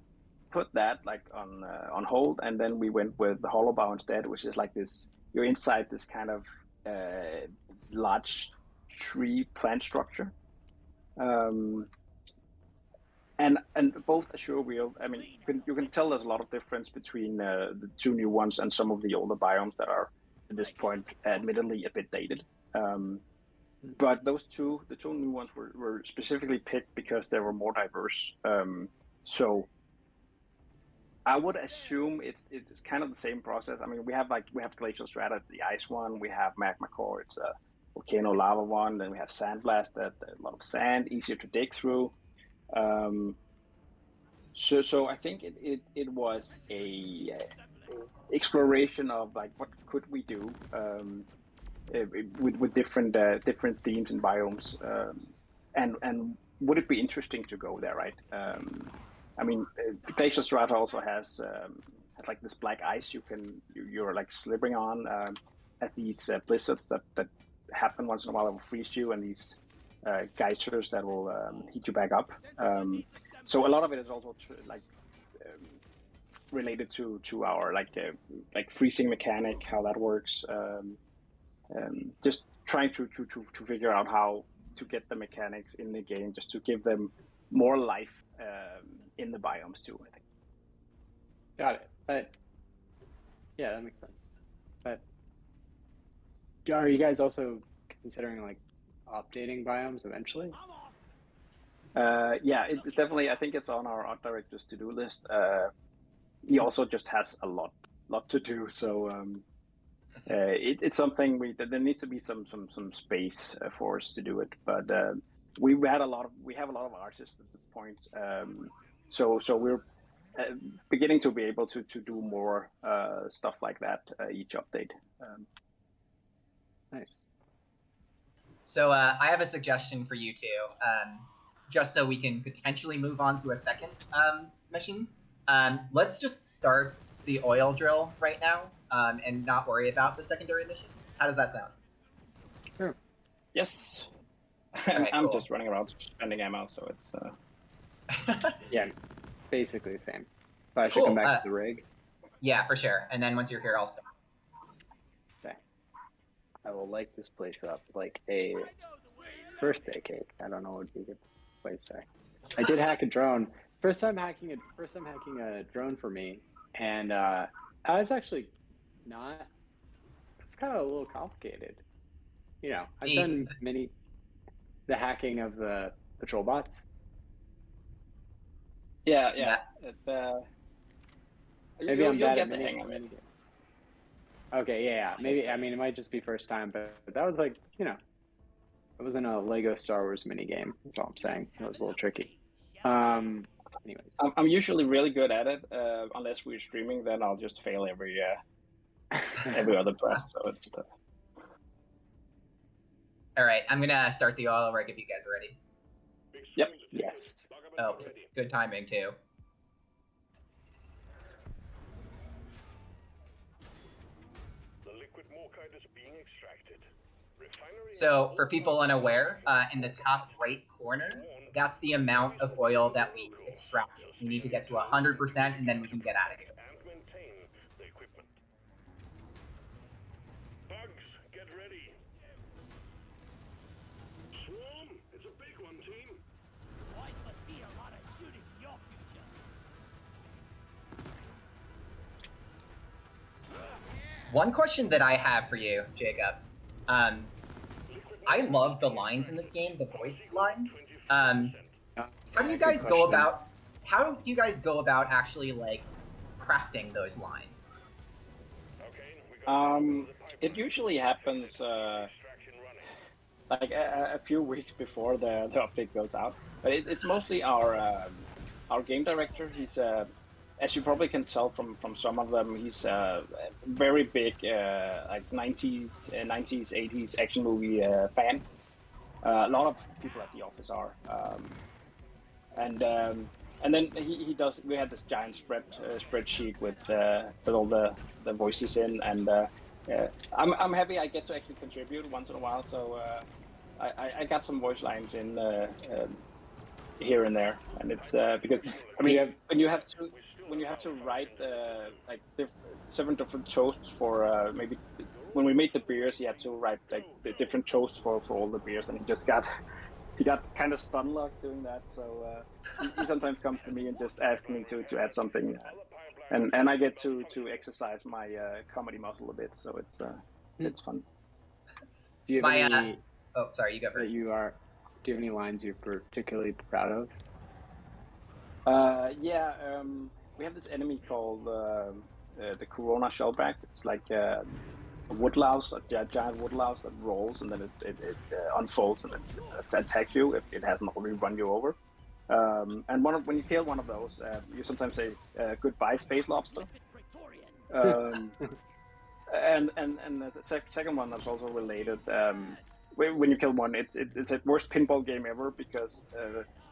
put that like on hold, and then we went with the Hollowbow instead, which is like this, you're inside this kind of large tree plant structure. And both Azure Wild, I mean, you can tell there's a lot of difference between the 2 new ones and some of the older biomes that are at this point admittedly a bit dated. But the 2 new ones were specifically picked because they were more diverse. So I would assume it's kind of the same process. I mean, we have Glacial Strata, it's the ice one. We have Magma Core, it's a volcano lava one. Then we have Sandblast, that a lot of sand, easier to dig through. So I think it was a exploration of like, what could we do with different themes and biomes, and would it be interesting to go there, right? I mean, Glacial Strata also has like this black ice you're like slithering on at these blizzards that happen once in a while. That will freeze you, and these geysers that will heat you back up. So a lot of it is also related to our like freezing mechanic, how that works. Just trying to figure out how to get the mechanics in the game, just to give them more life in the biomes too, I think. Got it. But yeah, that makes sense. But are you guys also considering like updating biomes eventually? Yeah, it's definitely, I think it's on our art director's to-do list. he also just has a lot to do. So it's something there needs to be some space for us to do it. But we have a lot of artists at this point. So we're beginning to be able to do more stuff like that each update. Nice. So I have a suggestion for you two, just so we can potentially move on to a second mission. Let's just start the oil drill right now and not worry about the secondary mission. How does that sound? Sure. Yes. Right, I'm cool. just running around spending ammo, so it's... Yeah, basically the same. But I should come back to the rig. Yeah, for sure. And then once you're here, I'll stop. Okay. I will light this place up like a birthday cake. I don't know what would be a good way to say. I did hack a drone. First time hacking a drone for me, and I was actually not. It's kind of a little complicated. You know, I've done the hacking of the patrol bots. Yeah. Maybe I'm bad at the hang of it. Okay, yeah. Maybe, I mean, it might just be first time, but that was like, you know, it wasn't a Lego Star Wars mini game. That's all I'm saying. It was a little tricky. Anyways. I'm usually really good at it. Unless we're streaming, then I'll just fail every other press. So it's... All right, I'm gonna start the oil rig if you guys are ready. Yep. Yes. Oh, good timing too. So for people unaware, in the top right corner, that's the amount of oil that we extracted. We need to get to 100% and then we can get out of here. One question that I have for you, Jacob. I love the lines in this game, the voice lines. How do you guys go about actually like crafting those lines? It usually happens like a few weeks before the update goes out. But it's mostly our game director. He's as you probably can tell from some of them, he's a very big like 90s, 80s action movie fan. A lot of people at the office are. And then he does. We had this giant spreadsheet with all the voices in, and I'm happy I get to actually contribute once in a while. So I got some voice lines in here and there, and it's because I mean when you have to write like 7 different toasts for maybe when we made the beers, he had to write like the different toasts for all the beers, and he got kind of stun luck doing that. So he sometimes comes to me and just asks me to add something, and I get to exercise my comedy muscle a bit. So it's fun. Do you have any? Oh, sorry, you go first. Do you have any lines you're particularly proud of? We have this enemy called the Corona Shellback. It's like a woodlouse, a giant woodlouse that rolls and then it unfolds and it attacks you if it hasn't already run you over. And when you kill one of those, you sometimes say goodbye, space lobster. And the second one that's also related. When you kill one, it's the worst pinball game ever because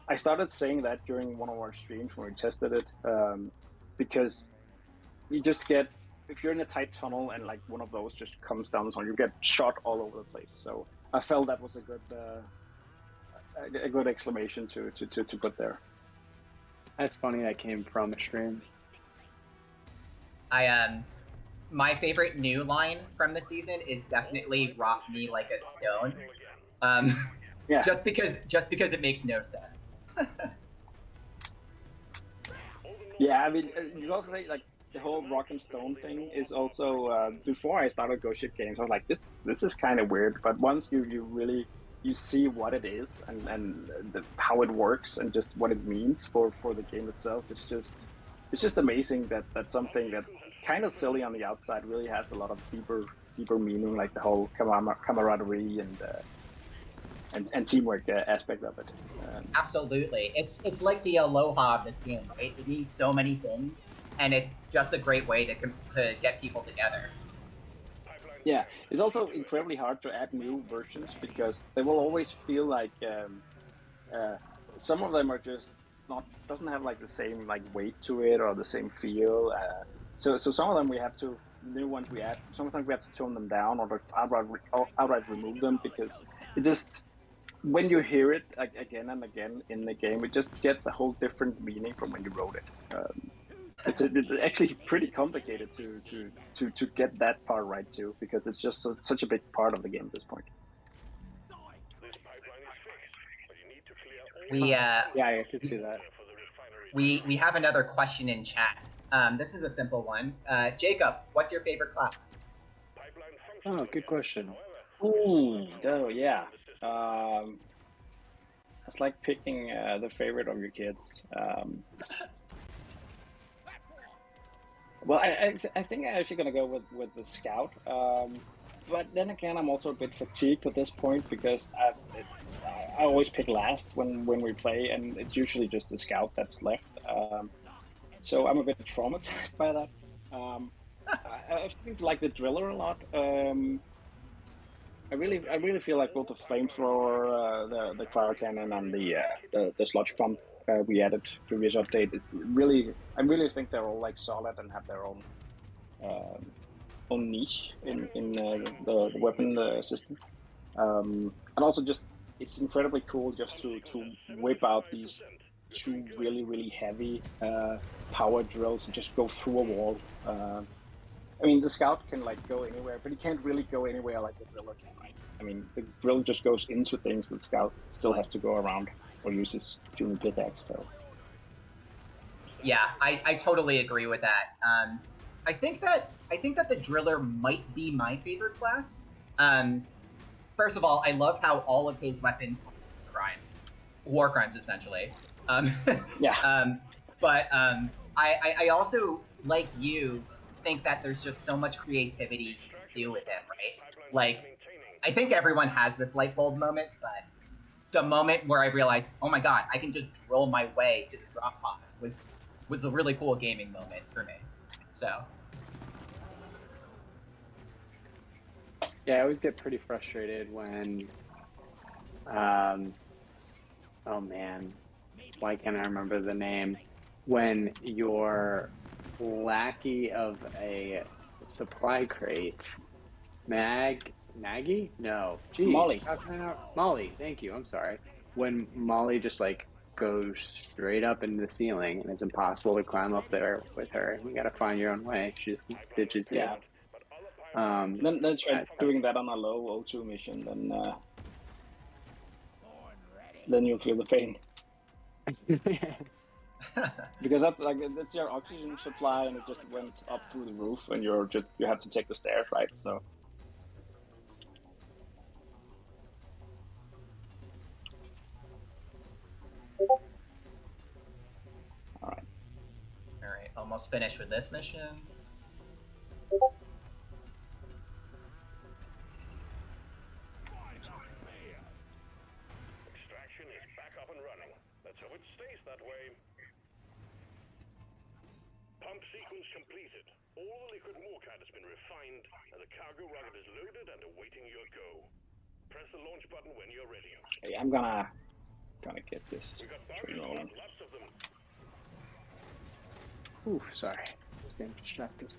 I started saying that during one of our streams when we tested it, because you just get, if you're in a tight tunnel and like one of those just comes down the tunnel, you get shot all over the place. So I felt that was a good exclamation to put there. That's funny. That came from a stream. My favorite new line from the season is definitely "Rock Me Like a Stone." Yeah. Just because it makes no sense. Yeah, I mean, you also say like the whole rock and stone thing is also before I started Ghost Ship Games, I was like, this is kind of weird. But once you really see what it is and how it works and just what it means for the game itself, it's just it's just amazing that something that's kind of silly on the outside really has a lot of deeper meaning, like the whole camaraderie and teamwork aspect of it. Absolutely, it's like the aloha of this game, right? It means so many things, and it's just a great way to get people together. Yeah, it's also incredibly hard to add new versions because they will always feel like some of them are just doesn't have like the same like weight to it or the same feel. So some of them new ones we add, sometimes we have to tone them down or outright remove them because it just, when you hear it again and again in the game, it just gets a whole different meaning from when you wrote it. It's actually pretty complicated to get that part right too, because it's just such a big part of the game at this point. Yeah, I can see that. We have another question in chat. This is a simple one. Jacob, what's your favorite class? Oh, good question. Ooh, oh yeah. It's like picking the favorite of your kids. Well, I think I'm actually gonna go with the scout. But then again, I'm also a bit fatigued at this point because I always pick last when we play, and it's usually just the scout that's left. So I'm a bit traumatized by that. I think like the driller a lot. I really feel like both the flamethrower, the cloud cannon, and the sludge pump we added previous update. It's really, I really think they're all like solid and have their own niche in the weapon system. And also just it's incredibly cool just to whip out these two really heavy power drills and just go through a wall. I mean, the scout can like go anywhere, but he can't really go anywhere like the driller can, right? I mean, the drill just goes into things that the scout still has to go around or use his tuning pickaxe. So yeah, I totally agree with that. I think that the driller might be my favorite class. First of all, I love how all of his weapons are war crimes essentially. yeah. But I also, like you, think that there's just so much creativity you can do with it, right? Like, I think everyone has this light bulb moment, but the moment where I realized, oh my god, I can just drill my way to the drop pod was a really cool gaming moment for me. So yeah, I always get pretty frustrated when oh man, why can't I remember the name? When your lackey of a supply crate, Maggie? No, geez. Molly, thank you. I'm sorry. When Molly just like goes straight up into the ceiling and it's impossible to climb up there with her, you gotta find your own way. She just ditches you. Yeah. Then try doing that on a low O2 mission, then you'll feel the pain. Because that's your oxygen supply, and it just went up through the roof, and you have to take the stairs, right? So. All right, almost finished with this mission. Extraction is back up and running. Let's hope it stays that way. Pump sequence completed. All the liquid morcat has been refined, and the cargo rocket is loaded and awaiting your go. Press the launch button when you're ready. Okay, I'm gonna get this. We got biomes, lots of them. Ooh, sorry. Just getting distracted.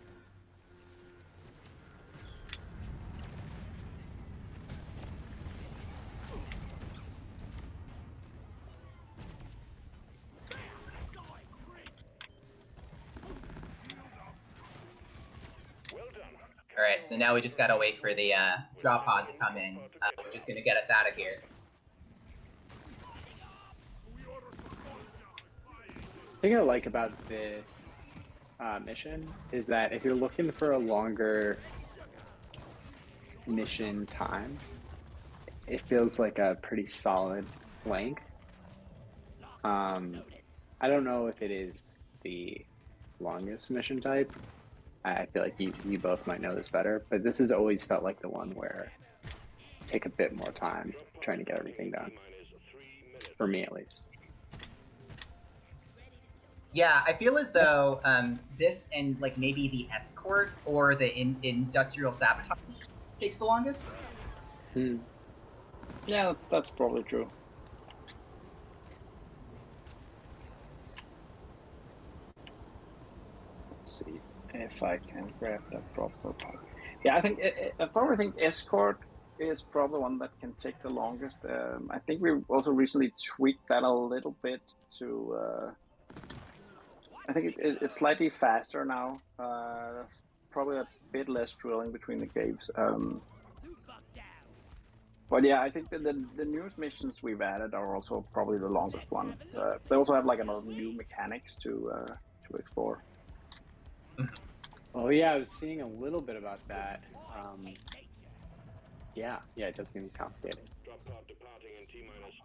All right, so now we just gotta wait for the drop pod to come in, which is gonna get us out of here. The thing I like about this mission is that if you're looking for a longer mission time, it feels like a pretty solid length. I don't know if it is the longest mission type. I feel like you both might know this better, but this has always felt like the one where take a bit more time trying to get everything done. For me, at least. Yeah, I feel as though this and like maybe the escort or the industrial sabotage takes the longest. Yeah, that's probably true. Let's see if I can grab that proper part. Yeah, I think I probably think escort is probably one that can take the longest. I think we also recently tweaked that a little bit to. I think it's slightly faster now. Probably a bit less drilling between the caves. But yeah, I think that the newest missions we've added are also probably the longest one. They also have like a lot of new mechanics to explore. Oh yeah, I was seeing a little bit about that. Yeah, it does seem complicated. Drop pod departing in T-2 minutes.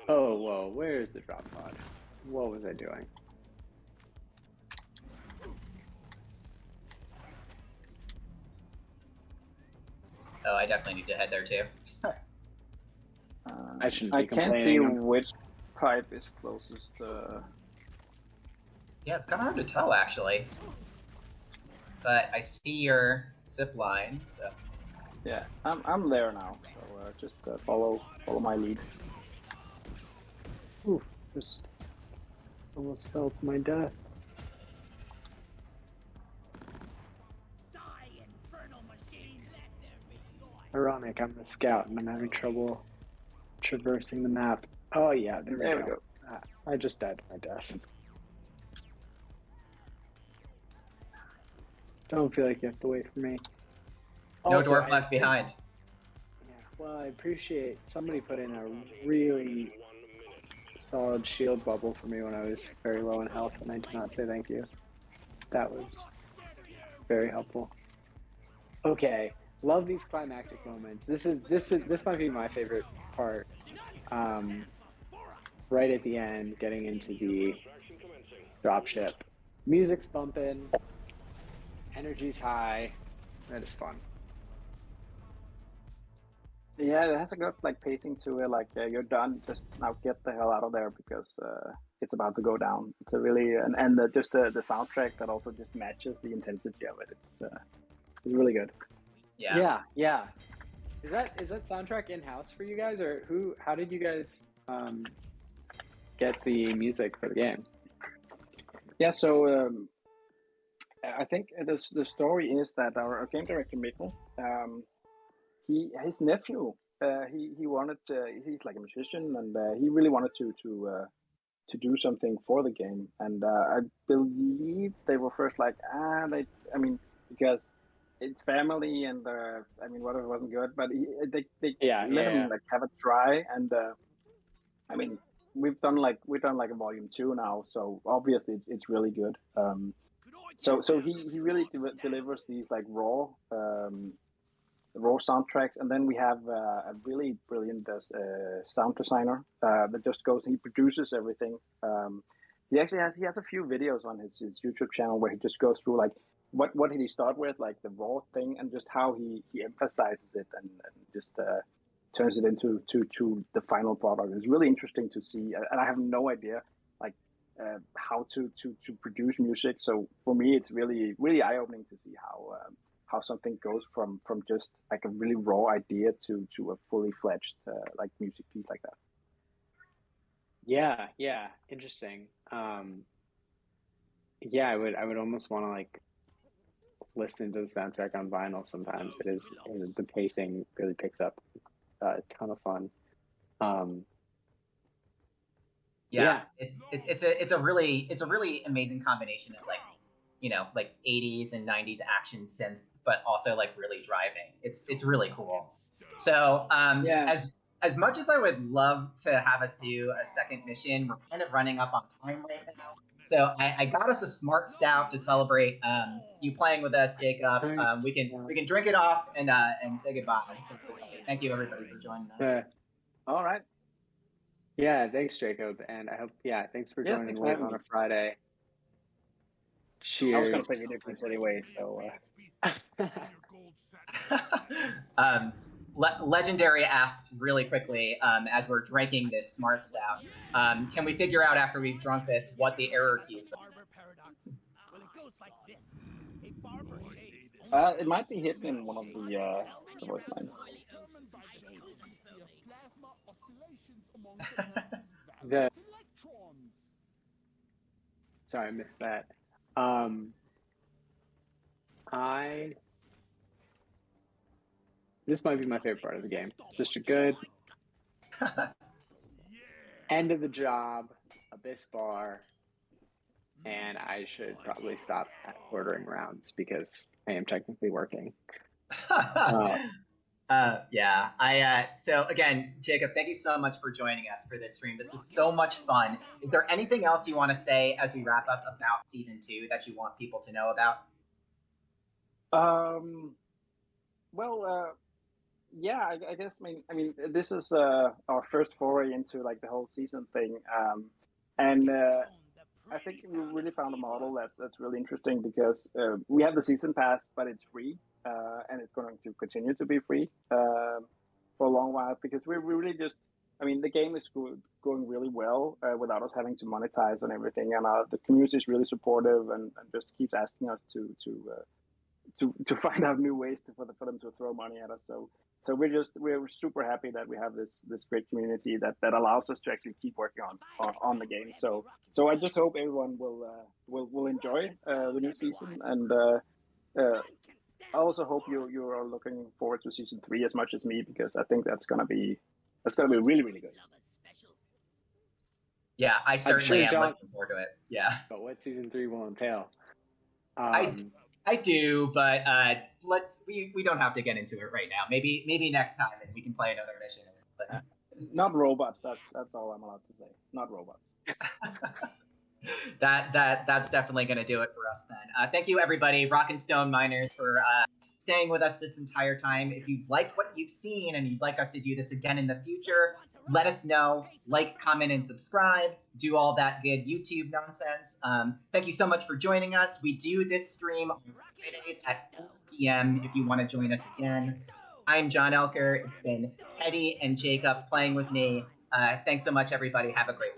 Oh, whoa, where's the drop pod? What was I doing? Oh, I definitely need to head there too. I shouldn't be I can't see complaining. which pipe is closest. Yeah, it's kind of hard to tell actually. But I see your zip line, so. Yeah, I'm there now. So just follow my lead. Ooh, just almost fell to my death. Ironic, I'm a scout and I'm having trouble traversing the map. Oh yeah, there we go. I just died to my death. Don't feel like you have to wait for me. No Also, dwarf left behind. Yeah, well, I appreciate somebody put in a really solid shield bubble for me when I was very low in health, and I did not say thank you. That was very helpful. Okay, love these climactic moments. This might be my favorite part. Right at the end, getting into the dropship. Music's bumping, energy's high. That is fun. Yeah, it has a good like pacing to it. Like you're done, just now get the hell out of there because it's about to go down. It's a really and just the soundtrack that also just matches the intensity of it. It's really good. Yeah. Is that soundtrack in house for you guys, or how did you guys get the music for the game? Yeah, so I think the story is that our game director Mikkel, his nephew, he wanted he's like a musician and he really wanted to do something for the game, and I believe they were first like because it's family and whatever wasn't good, but they let him like have a try, and we've done like a volume 2 now, so obviously it's really good. So he really delivers these like raw soundtracks, and then we have a really brilliant sound designer that just goes. He produces everything. He has a few videos on his YouTube channel where he just goes through like what did he start with, like the raw thing, and just how he emphasizes it and just turns it into the final product. It's really interesting to see, and I have no idea like how to produce music. So for me, it's really eye-opening to see how something goes from just like a really raw idea to a fully fledged like music piece like that. Yeah, interesting. Yeah, I would almost want to like listen to the soundtrack on vinyl sometimes. The pacing really picks up a ton of fun. It's a really amazing combination of like 80s and 90s action synth, but also like really driving. It's really cool. So as much as I would love to have us do a second mission, we're kind of running up on time right now. So I got us a smart stout to celebrate you playing with us, Jacob. We can drink it off and say goodbye. Thank you everybody for joining us. All right. Yeah, thanks Jacob, and I hope thanks for joining late on a Friday. I was gonna Cheers. play video games anyway, so. Legendary asks really quickly, as we're drinking this smart stout, can we figure out after we've drunk this what the error cubes are? Barber paradox. Well, it goes like this. A barber shaves It might be hidden in one of the voice lines. Sorry, I missed that. This might be my favorite part of the game. Just a good end of the job, abyss bar, and I should probably stop ordering rounds because I am technically working. Yeah. So again, Jacob, thank you so much for joining us for this stream. This was so much fun. Is there anything else you want to say as we wrap up about season 2 that you want people to know about? Yeah, I guess. I mean, this is our first foray into like the whole season thing, and I think we really found a model that's really interesting because we have the season pass, but it's free, and it's going to continue to be free for a long while because we really just. I mean, the game is going really well without us having to monetize and everything, and the community is really supportive and just keeps asking us to find out new ways for them to throw money at us. So we're super happy that we have this great community that allows us to actually keep working on the game. So I just hope everyone will enjoy the new season, and I also hope you are looking forward to season 3 as much as me because I think that's gonna be really, really good. Yeah, I certainly am John, looking forward to it. Yeah. But what season 3 will entail? I do, but we don't have to get into it right now. Maybe next time and we can play another mission or something. Not robots. That's all I'm allowed to say. Not robots. That's definitely going to do it for us then. Thank you everybody, Rock and Stone Miners, for staying with us this entire time. If you liked what you've seen and you'd like us to do this again in the future, let us know. Like, comment, and subscribe. Do all that good YouTube nonsense. Thank you so much for joining us. We do this stream on Fridays at 4 p.m. if you want to join us again. I'm John Elker. It's been Teddy and Jacob playing with me. Thanks so much, everybody. Have a great one.